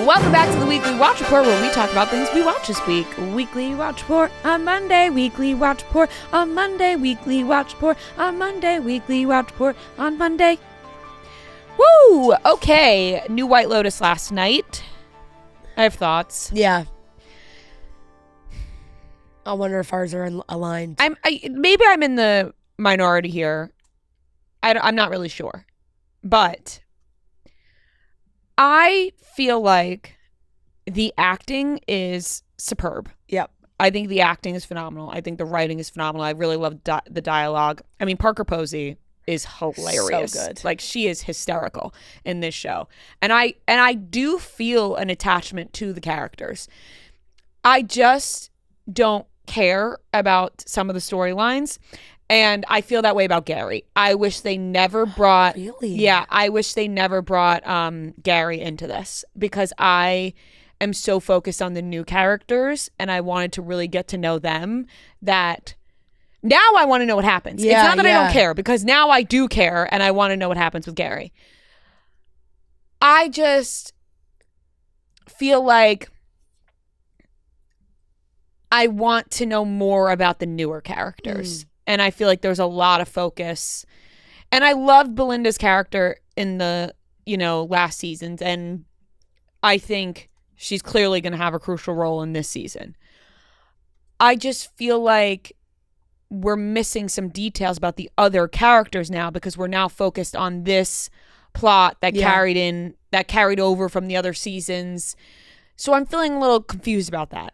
Welcome back to the Weekly Watch Report, where we talk about things we watched this week. Weekly Watch Report on Monday, Weekly Watch Report on Monday, Weekly Watch Report on Monday, Weekly Watch Report on Monday. Woo! Okay, new White Lotus last night. I have thoughts. Yeah. I wonder if ours are aligned. Maybe I'm in the minority here. I'm not really sure. But I feel like the acting is superb. Yep. I think the acting is phenomenal. I think the writing is phenomenal. I really love the dialogue. I mean, Parker Posey is hilarious. So good. Like, she is hysterical in this show. And I do feel an attachment to the characters. I just don't care about some of the storylines. And I feel that way about Gary. I wish they never brought... Really? Yeah, I wish they never brought Gary into this, because I am so focused on the new characters and I wanted to really get to know them that now I want to know what happens. Yeah, it's not that I don't care, because now I do care and I want to know what happens with Gary. I just feel like I want to know more about the newer characters. And I feel like there's a lot of focus. And I loved Belinda's character in the, last seasons. And I think she's clearly going to have a crucial role in this season. I just feel like we're missing some details about the other characters now, because we're now focused on this plot that carried over from the other seasons. So I'm feeling a little confused about that.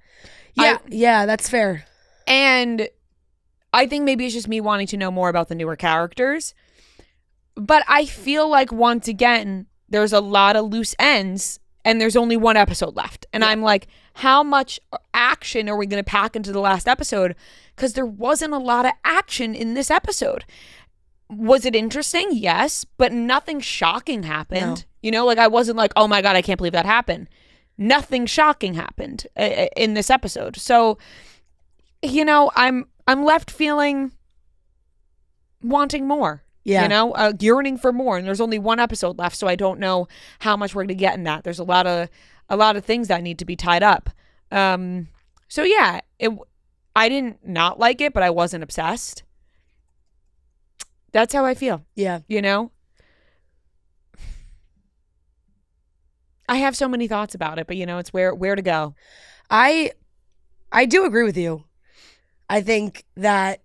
Yeah, that's fair. And I think maybe it's just me wanting to know more about the newer characters. But I feel like, once again, there's a lot of loose ends and there's only one episode left. And I'm like, how much action are we going to pack into the last episode? Because there wasn't a lot of action in this episode. Was it interesting? Yes. But nothing shocking happened. No. I wasn't like, oh my God, I can't believe that happened. Nothing shocking happened in this episode. So, I'm left feeling wanting more. Yeah. Yearning for more. And there's only one episode left, so I don't know how much we're going to get in that. There's a lot of things that need to be tied up. So yeah, I didn't not like it, but I wasn't obsessed. That's how I feel. Yeah. I have so many thoughts about it, but it's where to go. I do agree with you. I think that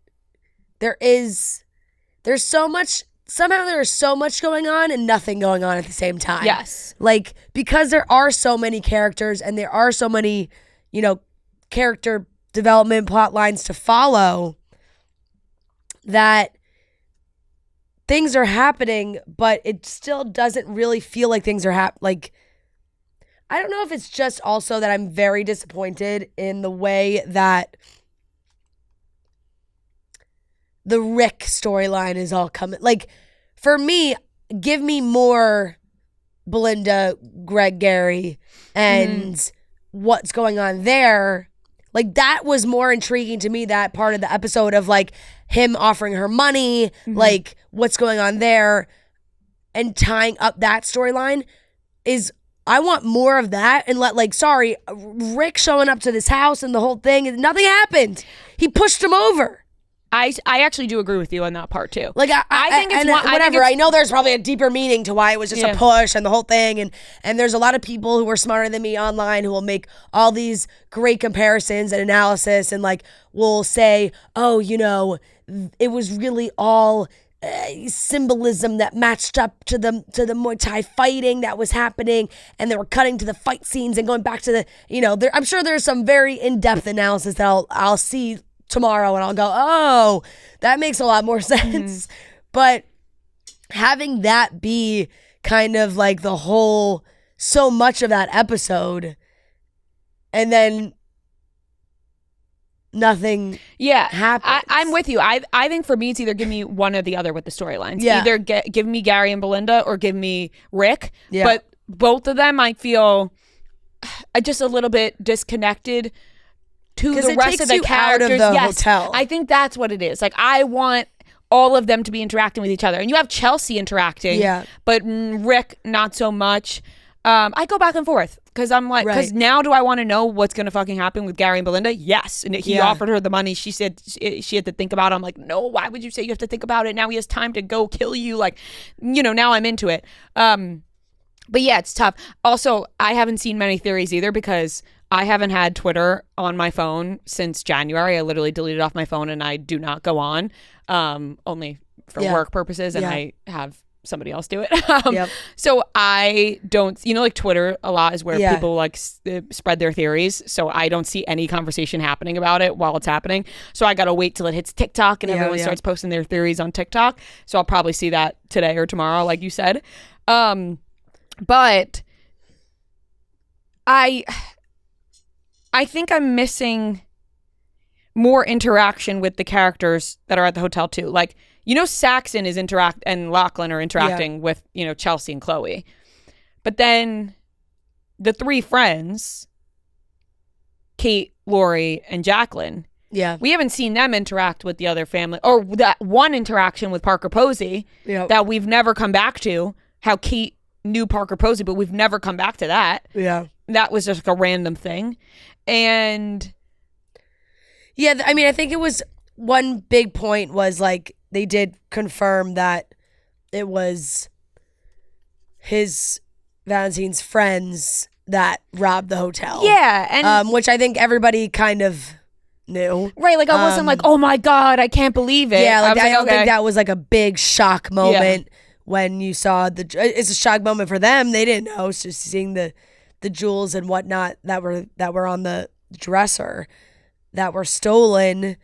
there's so much going on and nothing going on at the same time. Yes. Like, because there are so many characters and there are so many, character development plot lines to follow, that things are happening, but it still doesn't really feel like things are like, I don't know if it's just also that I'm very disappointed in the way that the Rick storyline is all coming. Like, for me, give me more Belinda, Greg, Gary, and what's going on there. Like, that was more intriguing to me, that part of the episode of, like, him offering her money, like, what's going on there, and tying up that storyline is... I want more of that, and Rick showing up to this house and the whole thing, and nothing happened. He pushed him over. I actually do agree with you on that part too. Like, I think it's whatever. I know there's probably a deeper meaning to why it was just a push and the whole thing, and there's a lot of people who are smarter than me online who will make all these great comparisons and analysis, and will say, oh, it was really all symbolism that matched up to the Muay Thai fighting that was happening, and they were cutting to the fight scenes and going back to the I'm sure there's some very in-depth analysis that I'll see tomorrow, and I'll go, oh, that makes a lot more sense. But having that be kind of like the whole, so much of that episode, and then nothing happens. I'm with you. I think for me, it's either give me one or the other with the storylines. Either give me Gary and Belinda or give me Rick. Yeah. But both of them, I feel just a little bit disconnected to the rest of the characters. Out of the hotel. I think that's what it is. Like, I want all of them to be interacting with each other. And you have Chelsea interacting, but Rick, not so much. I go back and forth because I'm like, because now do I want to know what's going to fucking happen with Gary and Belinda? Yes. And he offered her the money. She said she had to think about it. I'm like, no, why would you say you have to think about it? Now he has time to go kill you. Like, now I'm into it. But yeah, it's tough. Also, I haven't seen many theories either because I haven't had Twitter on my phone since January. I literally deleted off my phone and I do not go on, only for work purposes. And I have somebody else do it. So I don't, like Twitter a lot is where people like spread their theories. So I don't see any conversation happening about it while it's happening. So I got to wait till it hits TikTok and everyone starts posting their theories on TikTok. So I'll probably see that today or tomorrow, like you said. But I think I'm missing more interaction with the characters that are at the hotel too. Like, Saxon is and Lachlan are interacting with, Chelsea and Chloe. But then the three friends, Kate, Lori, and Jacqueline, we haven't seen them interact with the other family, or that one interaction with Parker Posey that we've never come back to, how Kate knew Parker Posey, but we've never come back to that. That was just like a random thing. And I mean, I think it was one big point was like they did confirm that it was Valentine's friends that robbed the hotel. And which I think everybody kind of knew. Right, like I wasn't like, oh my God, I can't believe it. Yeah, I don't think that was like a big shock moment when you saw it's a shock moment for them. They didn't know. It's just seeing the jewels and whatnot that were on the dresser that were stolen.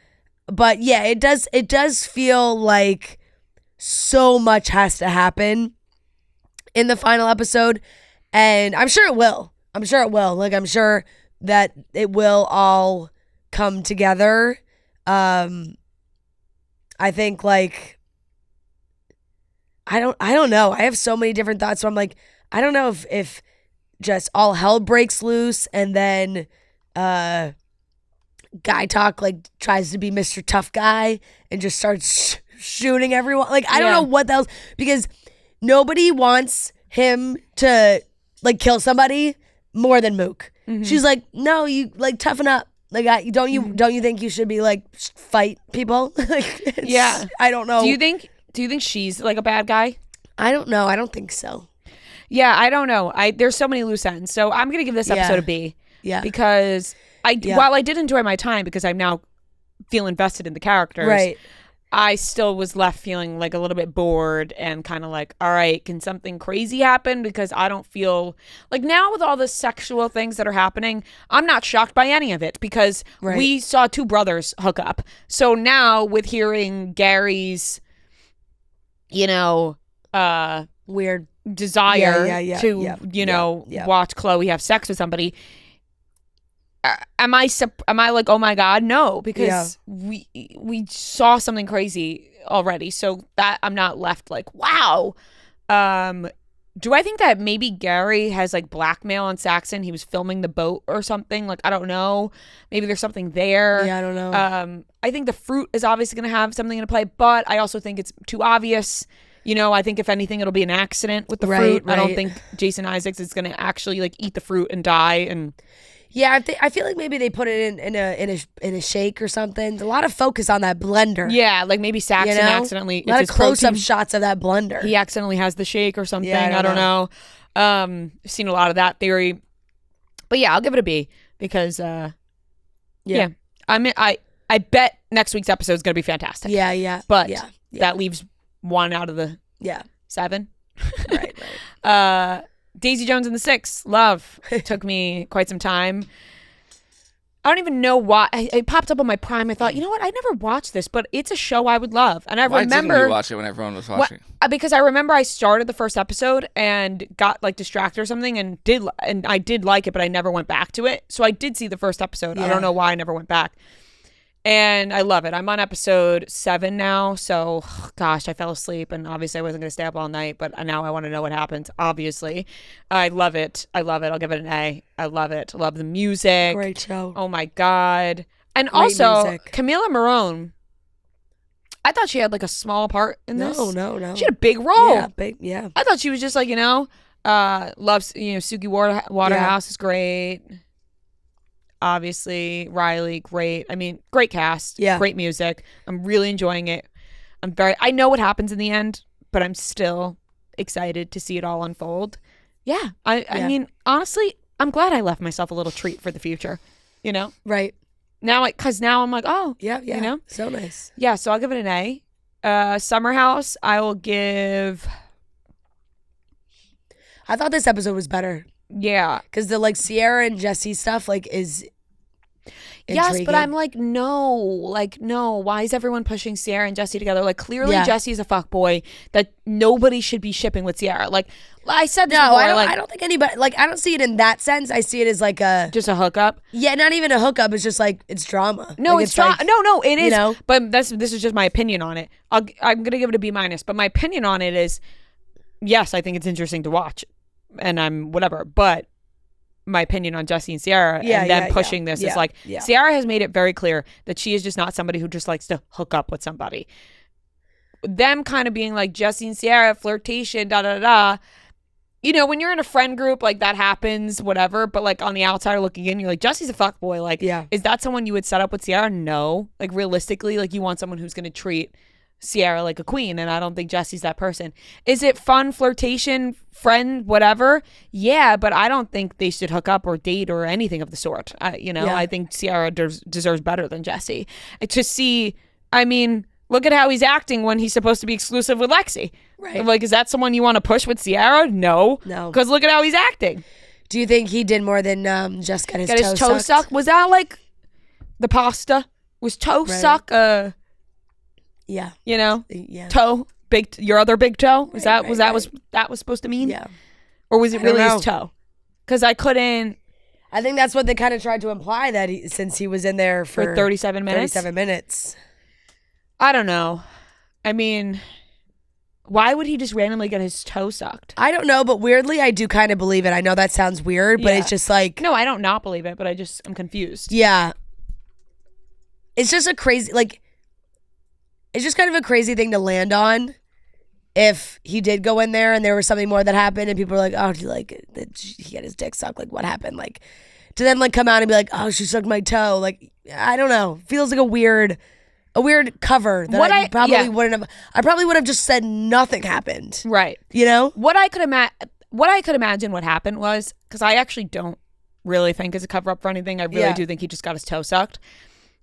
But yeah, it does feel like so much has to happen in the final episode, and I'm sure it will. Like, I'm sure that it will all come together. I think, like, I don't know. I have so many different thoughts. So I'm like, I don't know if just all hell breaks loose and then Guy Talk like tries to be Mr. Tough Guy and just starts shooting everyone. Like, I don't know what else, because nobody wants him to like kill somebody more than Mook. She's like, no, you like toughen up. Like, don't you think you should be like fight people? Like, I don't know. Do you think she's like a bad guy? I don't know. I don't think so. Yeah, I don't know. There's so many loose ends. So I'm gonna give this episode a B. Yeah. Because while I did enjoy my time because I now feel invested in the characters, right, I still was left feeling like a little bit bored and kind of like, all right, can something crazy happen? Because I don't feel like now with all the sexual things that are happening, I'm not shocked by any of it because we saw two brothers hook up. So now with hearing Gary's, weird desire to, watch Chloe have sex with somebody, am I like, oh my God, no, because we saw something crazy already, so that I'm not left like, wow. Do I think that maybe Gary has like blackmail on Saxon? He was filming the boat or something, like, I don't know, maybe there's something there. I don't know. I think the fruit is obviously going to have something to play, but I also think it's too obvious. I think if anything, it'll be an accident with the fruit. I don't think Jason Isaacs is going to actually like eat the fruit and die. And yeah, I feel like maybe they put it in a shake or something. A lot of focus on that blender. Yeah, like maybe Saxon accidentally. A lot of close-up shots of that blender. He accidentally has the shake or something. I don't know. I've seen a lot of that theory, but yeah, I'll give it a B because I bet next week's episode is going to be fantastic. But that leaves one out of the 7. Right. Daisy Jones and the Six, love. Took me quite some time. I don't even know why. It popped up on my Prime. I thought, you know what? I never watched this, but it's a show I would love. And I remember. Why didn't you watch it when everyone was watching? Because I remember I started the first episode and got like distracted or something and I did like it, but I never went back to it. So I did see the first episode. I don't know why I never went back. And I love it. I'm on episode 7 now. So, gosh, I fell asleep. And obviously I wasn't going to stay up all night. But now I want to know what happens, obviously. I love it. I'll give it an A. I love it. I love the music. Great show. Oh, my God. And Great also, music. Camila Morone, I thought she had like a small part in this. No. She had a big role. Yeah, I thought she was just like, Loves, Suki Waterhouse is great. Obviously, Riley, great. I mean, great cast. Yeah. Great music. I'm really enjoying it. I know what happens in the end, but I'm still excited to see it all unfold. Yeah. I mean, honestly, I'm glad I left myself a little treat for the future, Right. Because now I'm like, oh. Yeah. So nice. Yeah, so I'll give it an A. Summer House, I will give... I thought this episode was better. Yeah. Because the Ciara and Jesse stuff is yes, intriguing. but I'm like, no. Why is everyone pushing Ciara and Jesse together? Clearly Jesse's a fuckboy that nobody should be shipping with Ciara. I said this before. I don't think anybody, I don't see it in that sense. I see it as just a hookup. Yeah, not even a hookup. It's just it's drama. No, it's drama. No, it is. But this is just my opinion on it. I'm going to give it a B-. But my opinion on it is, yes, I think it's interesting to watch. And I'm whatever. But my opinion on Jesse and Ciara and them pushing this is Ciara has made it very clear that she is just not somebody who just likes to hook up with somebody. Them kind of being Jesse and Ciara, flirtation, da-da-da. When you're in a friend group, that happens, whatever. But on the outsider looking in, you're like, Jesse's a fuckboy. Is that someone you would set up with Ciara? No. Realistically, you want someone who's going to treat Ciara like a queen, and I don't think Jesse's that person. Is it fun, flirtation, friend, whatever? Yeah, but I don't think they should hook up or date or anything of the sort. I think Ciara deserves better than Jesse. To see, look at how he's acting when he's supposed to be exclusive with Lexi. Right. Is that someone you want to push with Ciara? No. Because look at how he's acting. Do you think he did more than just get his toe sucked? Was that the pasta? Was toe suck yeah. Yeah. Toe, your other big toe? Was that was supposed to mean? Yeah. Or was it really his toe? Because I couldn't. I think that's what they kind of tried to imply, that since he was in there for 37 minutes. 37 minutes. I don't know. Why would he just randomly get his toe sucked? I don't know, but weirdly, I do kind of believe it. I know that sounds weird, but it's just No, I don't not believe it, but I'm confused. Yeah. It's just a crazy, it's just kind of a crazy thing to land on if he did go in there and there was something more that happened and people were like, oh, he got his dick sucked. What happened? To then come out and be like, oh, she sucked my toe. I don't know. Feels like a weird cover that I probably wouldn't have. I probably would have just said nothing happened. Right. What I could imagine what happened was, because I actually don't really think it's a cover up for anything. I really do think he just got his toe sucked.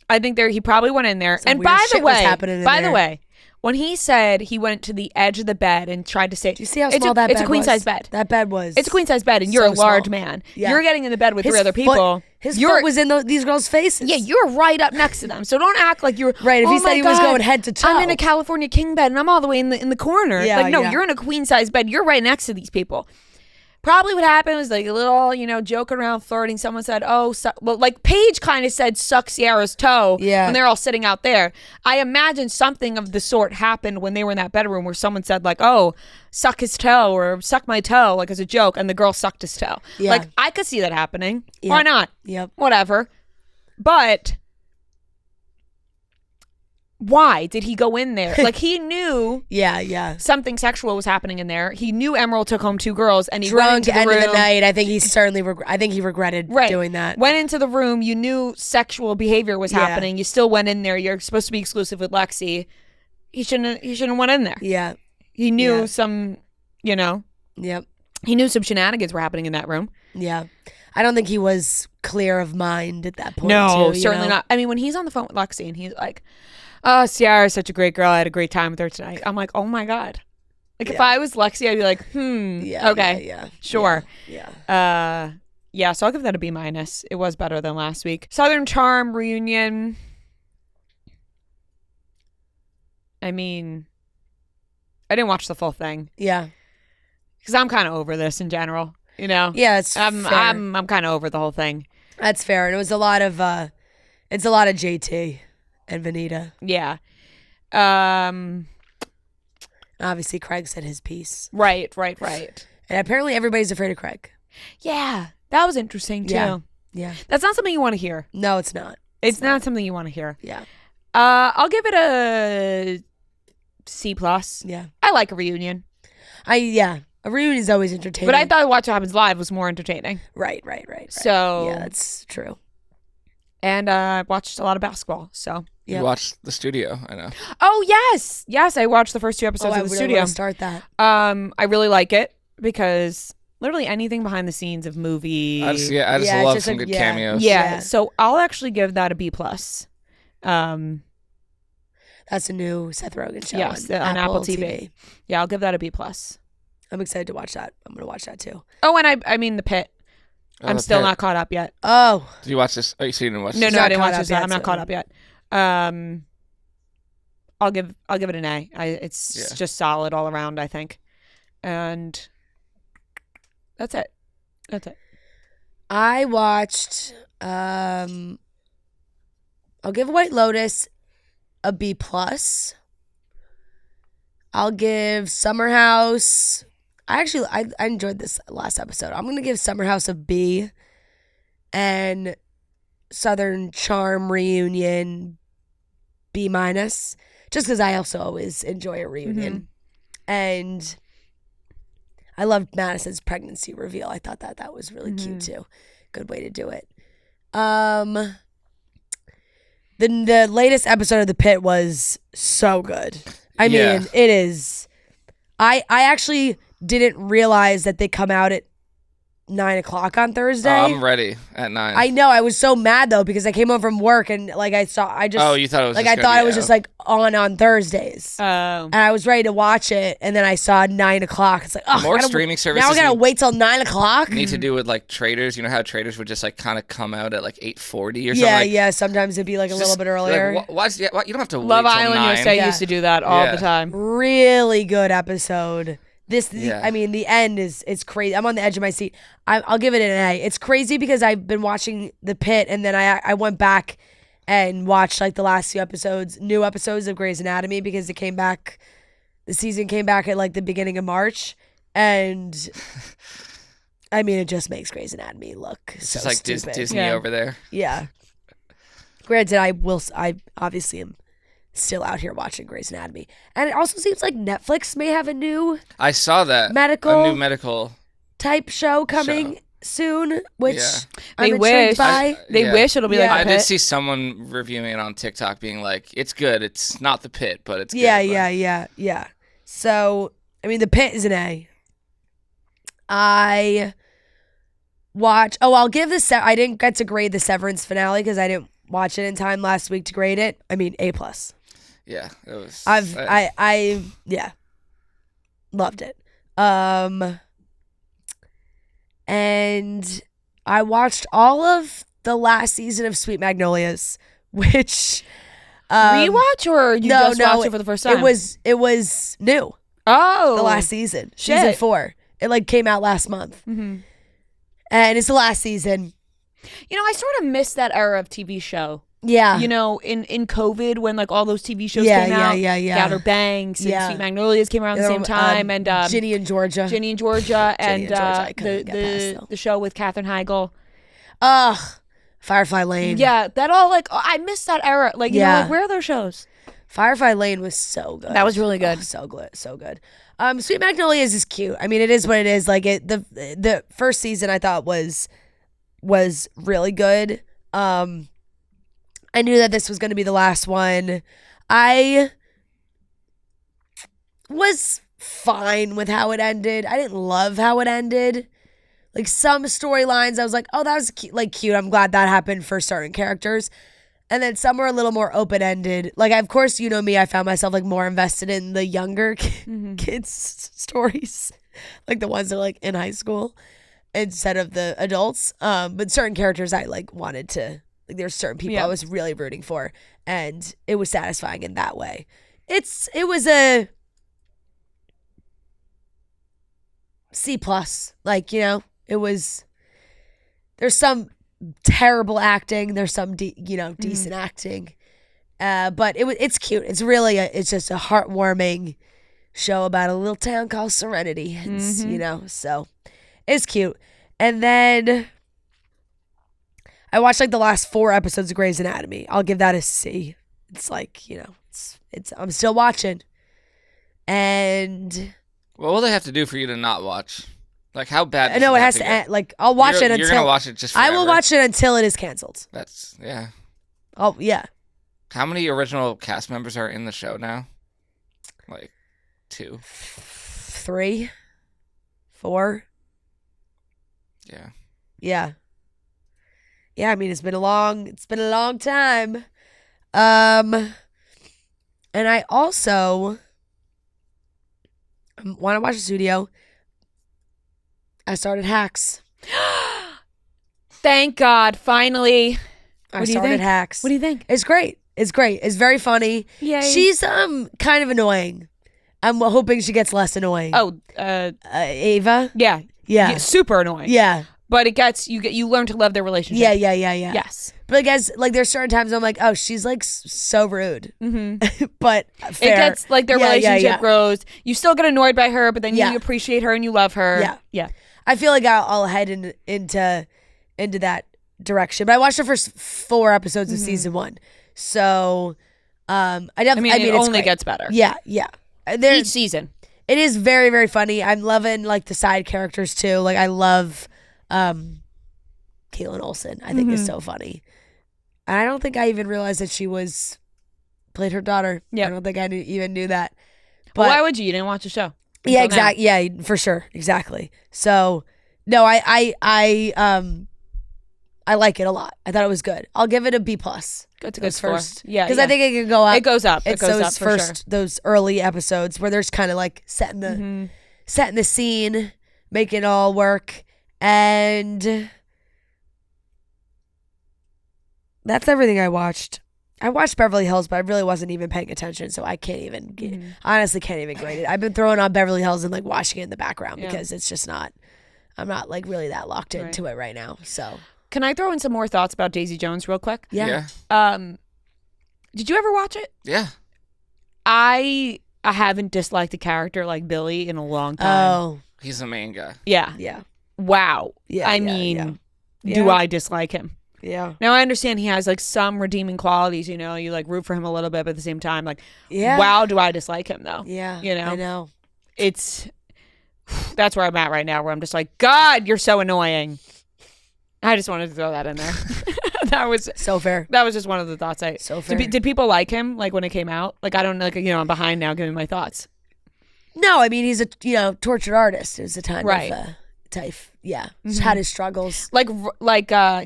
I think he probably went in there. And by the way, when he said he went to the edge of the bed and tried to say, do you see how small that bed was? It's a queen size bed. That bed was. It's a queen size bed, and you're a large man. Yeah. You're getting in the bed with 3 other people. His foot was in these girls' faces. Yeah, you're right up next to them. So don't act like you're right. If he said he was going head to toe, I'm in a California king bed and I'm all the way in the corner. You're in a queen size bed. You're right next to these people. Probably what happened was a little, joking around, flirting. Someone said, Paige kind of said, suck Ciara's toe when they're all sitting out there. I imagine something of the sort happened when they were in that bedroom where someone said oh, suck his toe or suck my toe, as a joke. And the girl sucked his toe. Yeah. I could see that happening. Yeah. Why not? Yep. Whatever. But why did he go in there? He knew something sexual was happening in there. He knew Emerald took home 2 girls and he drunk went into the end room. Of the night. I think he regretted doing that. Went into the room. You knew sexual behavior was happening. You still went in there. You're supposed to be exclusive with Lexi. He shouldn't went in there. Yeah. He knew some, Yep. He knew some shenanigans were happening in that room. Yeah. I don't think he was clear of mind at that point. No, certainly not. When he's on the phone with Lexi and he's like, oh, Ciara's such a great girl. I had a great time with her tonight. I'm like, oh my God. If I was Lexi, I'd be like, okay, sure. Yeah. So I'll give that a B-. It was better than last week. Southern Charm reunion. I didn't watch the full thing. Yeah. Because I'm kind of over this in general, Yeah, it's fair. I'm kind of over the whole thing. That's fair. And it was a lot of JT. And Vanita. Yeah. Obviously, Craig said his piece. Right. And apparently everybody's afraid of Craig. Yeah. That was interesting, too. Yeah. That's not something you want to hear. No, it's not. It's not something you want to hear. Yeah. I'll give it a C+. Yeah. I like a reunion. Yeah. A reunion is always entertaining. But I thought Watch What Happens Live was more entertaining. Right. So yeah, that's true. And I watched a lot of basketball. So you watched The Studio, I know. Oh yes, I watched the first 2 episodes of The Studio. Want to start that. I really like it because literally anything behind the scenes of movie. I just love some good cameos. Yeah, so I'll actually give that a B+. That's a new Seth Rogen show. Yes, on Apple TV. Yeah, I'll give that a B+. I'm excited to watch that. I'm going to watch that too. Oh, and I mean The Pit. I'm still not caught up yet. Oh. Did you watch this? Oh, you didn't watch this? No, I didn't watch this. I'm not caught up yet. I'll give it an A. It's just solid all around, I think. And that's it. I watched I'll give White Lotus a B+. I'll give Summer House. I enjoyed this last episode. I'm gonna give Summer House a B, and Southern Charm Reunion B-, just because I also always enjoy a reunion, and I loved Madison's pregnancy reveal. I thought that was really cute too. Good way to do it. The latest episode of The Pit was so good. I mean, it is. I actually didn't realize that they come out at 9:00 on Thursday. I'm ready at 9. I know. I was so mad though because I came home from work and Oh, you thought it was like I thought it was just like on Thursdays. Oh. And I was ready to watch it, and then I saw 9:00. It's like, oh, more streaming services. Now I gotta wait till 9:00. Need to do with like Traders. You know how Traders would just like kind of come out at like 8:40 or something. Yeah. Sometimes it'd be like a little bit earlier. Like, why you don't have to Love wait till Island 9. USA used to do that all the time. Really good episode. I mean, the end it's crazy. I'm on the edge of my seat. I'll give it an A. It's crazy because I've been watching The Pit, and then I went back and watched like the last few new episodes of Grey's Anatomy because the season came back at like the beginning of March, and I mean, it just makes Grey's Anatomy look it's so just like stupid. Disney over there. Yeah. Granted, I obviously am still out here watching Grey's Anatomy. And it also seems like Netflix may have a new I saw that. medical a new medical type show coming soon, which They I'm wish. intrigued by. They wish it'll be like I The did Pit. see someone reviewing it on TikTok being like, it's good. It's not The Pit, but it's good. Yeah. So, I mean, The Pit is an A. I'll give I didn't get to grade the Severance finale because I didn't watch it in time last week to grade it. I mean, A+. Yeah, it was. I loved it. And I watched all of the last season of Sweet Magnolias, which Rewatch or you just watched it for the first time? It was new. Oh, The last season, season 4. It like came out last month, and it's the last season. You know, I sort of missed that era of TV show. Yeah. You know, in COVID when like all those TV shows came out. Yeah. Outer Banks and Sweet Magnolias came around at the same time. And Ginny and Georgia. and the show with Katherine Heigl. Ugh. Firefly Lane. Yeah, that all like I missed that era. Like, you know, like, where are those shows? Firefly Lane was so good. That was really good. Oh, so good. So good. Sweet Magnolias is cute. I mean, it is what it is. Like the first season I thought was really good. I knew that this was going to be the last one. I was fine with how it ended. I didn't love how it ended. Like some storylines, I was like, oh, that was cute. I'm glad that happened for certain characters. And then some were a little more open-ended. Like, of course, you know me, I found myself like more invested in the younger kids' stories. Like the ones that are like in high school instead of the adults. But certain characters I like wanted to... There's certain people I was really rooting for, and it was satisfying in that way. It was a C+. Like, you know, it was. There's some terrible acting. There's some decent acting, but it's cute. It's really it's just a heartwarming show about a little town called Serenity. It's, you know, so it's cute. And then I watched like the last 4 episodes of Grey's Anatomy. I'll give that a C. It's like, you know, it's I'm still watching. And What will they have to do for you to not watch? Like, how bad? No, it has to end. Like, I'll watch it until you're gonna watch it just. Forever. I will watch it until it is canceled. That's yeah. Oh yeah. How many original cast members are in the show now? Like 2, 3, 4. Yeah. Yeah. Yeah, I mean it's been a long time. And I also want to watch the studio. I started Hacks. Thank God, finally. I started Hacks. What do you think? It's great. It's great. It's very funny. Yay. She's kind of annoying. I'm hoping she gets less annoying. Oh, Ava? Yeah, super annoying. Yeah. But it gets you learn to love their relationship. Yeah. Yes. But there's certain times I'm like, oh, she's like so rude. Mm-hmm. But fair. It gets like their relationship grows. You still get annoyed by her, but then you appreciate her and you love her. Yeah. Yeah. I feel like I'll head into that direction. But I watched the first 4 episodes of season 1. So it only gets better. Yeah. Each season. It is very, very funny. I'm loving like the side characters too. Like I love Caitlin Olsen. I think is so funny. And I don't think I even realized that she played her daughter. Yeah. I don't think I even knew that. But Well, why would you? You didn't watch the show. Yeah, exactly. Yeah, for sure. Exactly. So no, I like it a lot. I thought it was good. I'll give it a B+. It's a good score. First. Yeah. Because I think it can go up. It goes up. It's it goes those up for first sure. those early episodes where there's kind of like setting the scene, making it all work. And that's everything I watched. I watched Beverly Hills, but I really wasn't even paying attention, so I can't even honestly can't even grade it. I've been throwing on Beverly Hills and like watching it in the background because it's just not. I'm not like really that locked into it right now. So can I throw in some more thoughts about Daisy Jones real quick? Yeah. Did you ever watch it? Yeah. I haven't disliked a character like Billy in a long time. Oh, He's the main guy. Yeah. yeah, Wow. yeah. I yeah, mean, yeah. do I dislike him? Yeah. Now I understand he has like some redeeming qualities, you know, you like root for him a little bit, but at the same time, like, Yeah. wow, do I dislike him though? Yeah. You know? I know. That's where I'm at right now, where I'm just like, God, you're so annoying. I just wanted to throw that in there. That was So fair. That was just one of the thoughts So fair. Did people like him like when it came out? Like I don't know, like, you know, I'm behind now giving my thoughts. No, I mean he's a tortured artist. It was a time Right. of type. Yeah, He's had his struggles. Like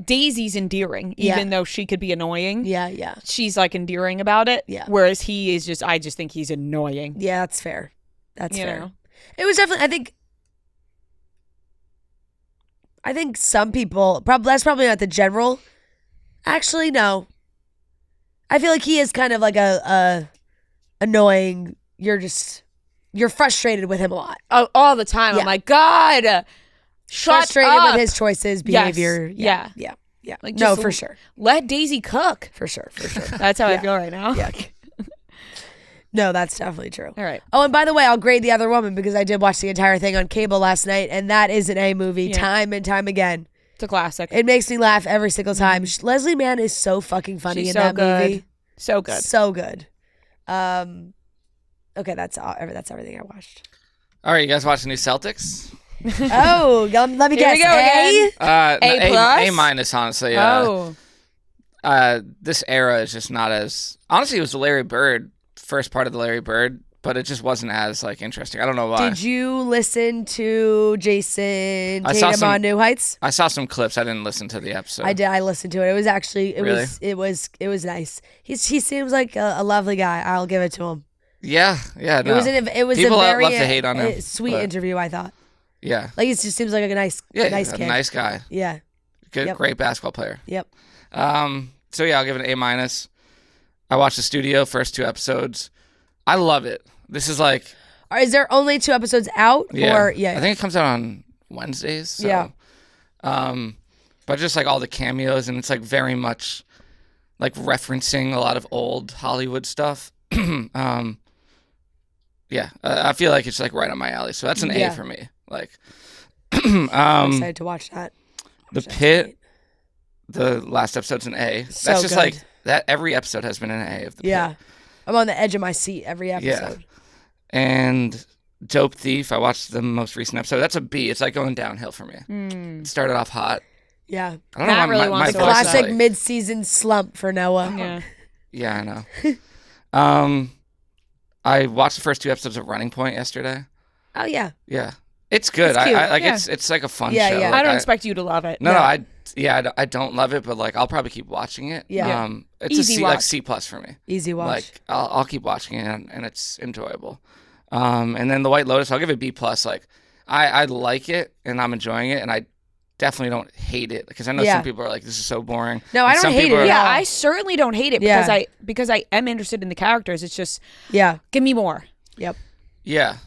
Daisy's endearing, even though she could be annoying. Yeah. She's like endearing about it. Yeah. Whereas he is just, I just think he's annoying. Yeah, that's fair. That's You fair. know? It was definitely. I think some people that's probably not the general. Actually, no. I feel like he is kind of like a annoying. You're frustrated with him a lot. All the time. Yeah. I'm like, God, shut Frustrated up. with his choices, behavior. Yes. Yeah. Like, No, just for sure. Let Daisy cook. For sure. That's how I Yeah. feel right now. Yeah. No, that's definitely true. All right. Oh, and by the way, I'll grade The Other Woman because I did watch the entire thing on cable last night, and that is an A movie time and time again. It's a classic. It makes me laugh every single time. Leslie Mann is so fucking funny She's in so that good. movie. So good. So good. Okay, that's everything I watched. All right, you guys watch the new Celtics? Oh, let me Here guess. we go again. A plus? A minus, honestly. Oh. This era is just not as honestly. It was the Larry Bird first part of the Larry Bird, but it just wasn't as like interesting. I don't know why. Did you listen to Jason I saw Tatum on New Heights? I saw some clips. I didn't listen to the episode. I did. I listened to it. It was actually Really? it was nice. He seems like a lovely guy. I'll give it to him. Yeah. It was People a very love to hate on him, sweet but- interview. I thought. Yeah. Like he just seems like a nice a kid. nice guy. Yeah. Good, Yep. great basketball player. Yep. So yeah, I'll give it an A minus. I watched the studio first 2 episodes. I love it. This is like Is there only 2 episodes out? yeah. Or I think it comes out on Wednesdays. So. Yeah. But just like all the cameos, and it's like very much like referencing a lot of old Hollywood stuff. Yeah, I feel like it's like right on my alley. So that's an Yeah. A for me. Like, I'm excited to watch that. The Pit, the last episode's an A. So That's just good. like that. Every episode has been an A of the Yeah. Pit. I'm on the edge of my seat every episode. And Dope Thief. I watched the most recent episode. That's a B. It's like going downhill for me. It started off hot. Yeah. I don't Matt know. really wants The to watch classic like, mid-season slump for Noah. Yeah. Yeah, I know. I watched the first 2 episodes of Running Point yesterday. Oh yeah. Yeah, it's good. It's cute. I like Yeah. it's like a fun Yeah, show. yeah. Like, I don't expect you to love it. No, I don't love it, but like I'll probably keep watching it. Yeah. It's Easy a C, watch. like C+ for me. Easy watch. Like I'll keep watching it, and it's enjoyable. And then The White Lotus, I'll give it B+. Like I like it, and I'm enjoying it, and I definitely don't hate it because I know Yeah. some people are like, this is so boring. No, I And don't some hate people it. are- Yeah, No. I certainly don't hate it Yeah. because I am interested in the characters. It's just yeah. give me more. Yep. Yeah.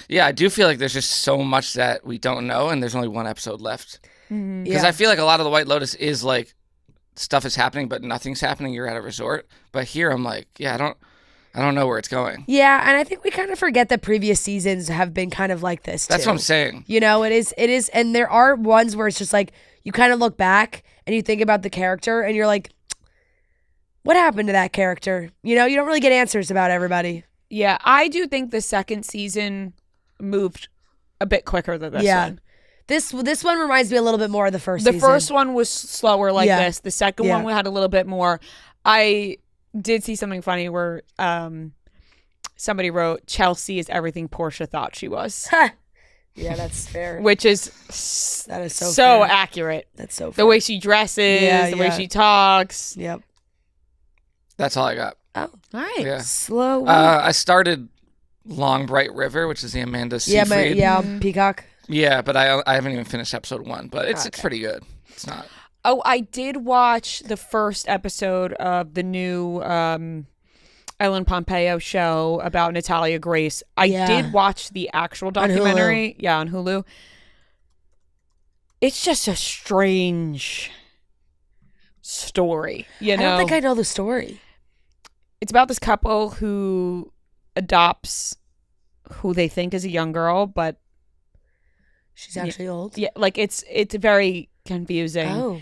Yeah, I do feel like there's just so much that we don't know, and there's only 1 episode left. Because Yeah. I feel like a lot of The White Lotus is like stuff is happening, but nothing's happening. You're at a resort. But here I'm like, yeah, I don't know where it's going. Yeah, and I think we kind of forget that previous seasons have been kind of like this too. That's what I'm saying. You know, it is, and there are ones where it's just like you kind of look back and you think about the character and you're like, what happened to that character? You know, you don't really get answers about everybody. Yeah, I do think the second season moved a bit quicker than this Yeah. one. This one reminds me a little bit more of the first The season. first one was slower like Yeah. this. The second Yeah. one had a little bit more. I did see something funny where somebody wrote, Chelsea is everything Portia thought she was. Yeah, that's fair. Which is That is so so fair. accurate. That's so fair. The way she dresses, Yeah, the way yeah. she talks. Yep. That's all I got. Oh, All right. Yeah. slow. I started Long Bright River, which is the Amanda yeah, Seyfried. Peacock. Yeah, but I haven't even finished episode 1, but it's pretty good. It's not. Oh, I did watch the first episode of the new Ellen Pompeo show about Natalia Grace. I did watch the actual documentary. Yeah, on Hulu. It's just a strange story, you know? I don't think I know the story. It's about this couple who adopts who they think is a young girl, but She's actually old. yeah, like it's very confusing. Oh.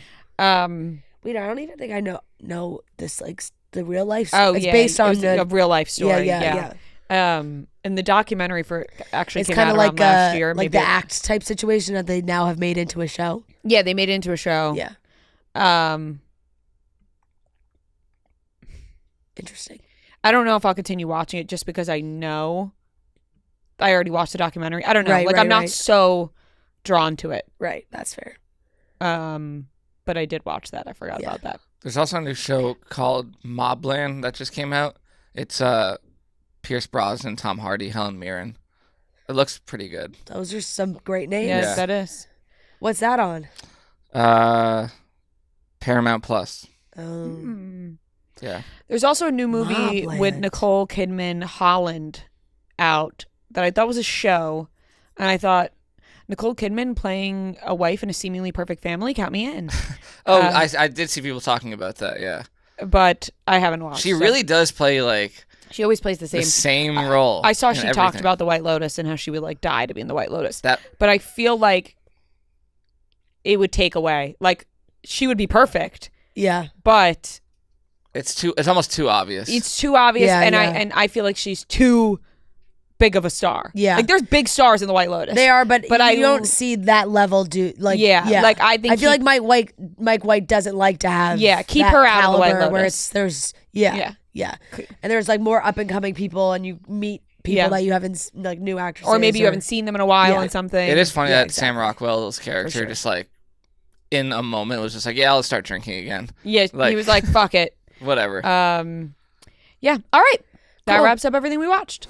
Wait, I don't even think I know this, like the real life. Oh, It's yeah, based it on was a real life story. Yeah. And the documentary for actually It's came kind out of around like last year. like Maybe the Act type situation that they now have made into a show. yeah, they made it into a show. Yeah. Interesting. I don't know if I'll continue watching it just because I know I already watched the documentary. I don't know. Right, like right, I'm not right. so drawn to it. Right. That's fair. But I did watch that. I forgot about that. There's also a new show called Mobland that just came out. It's Pierce Brosnan, Tom Hardy, Helen Mirren. It looks pretty good. Those are some great names. Yes, Yeah. that is. What's that on? Paramount Plus. Yeah. There's also a new movie with Mobland. Nicole Kidman, Holland, out that I thought was a show, and I thought Nicole Kidman playing a wife in a seemingly perfect family, count me in. Oh, I did see people talking about that. Yeah. But I haven't watched. She it. really does play like She always plays the the same. same role. I saw in she everything. talked about the White Lotus and how she would like die to be in the White Lotus. that. But I feel like it would take away. Like she would be perfect, Yeah. but It's almost too obvious. it's too obvious, Yeah, and yeah. I feel like she's too big of a star. Yeah. like there's big stars in the White Lotus. They are, but But you I don't see that level. Yeah, like, I think I feel he- like Mike White doesn't like to have. Yeah, keep that her out of the White caliber Where Lotus. there's Yeah. and there's like more up and coming people, and you meet people Yeah. that you haven't like new actresses, or maybe you haven't seen them in a while Yeah. and something. It is funny Yeah, that Sam Rockwell's character sure. just like in a moment was just like, yeah, I'll start drinking again. Yeah, like- he was like, "Fuck it." Whatever. Yeah. All right. That Cool. wraps up everything we watched.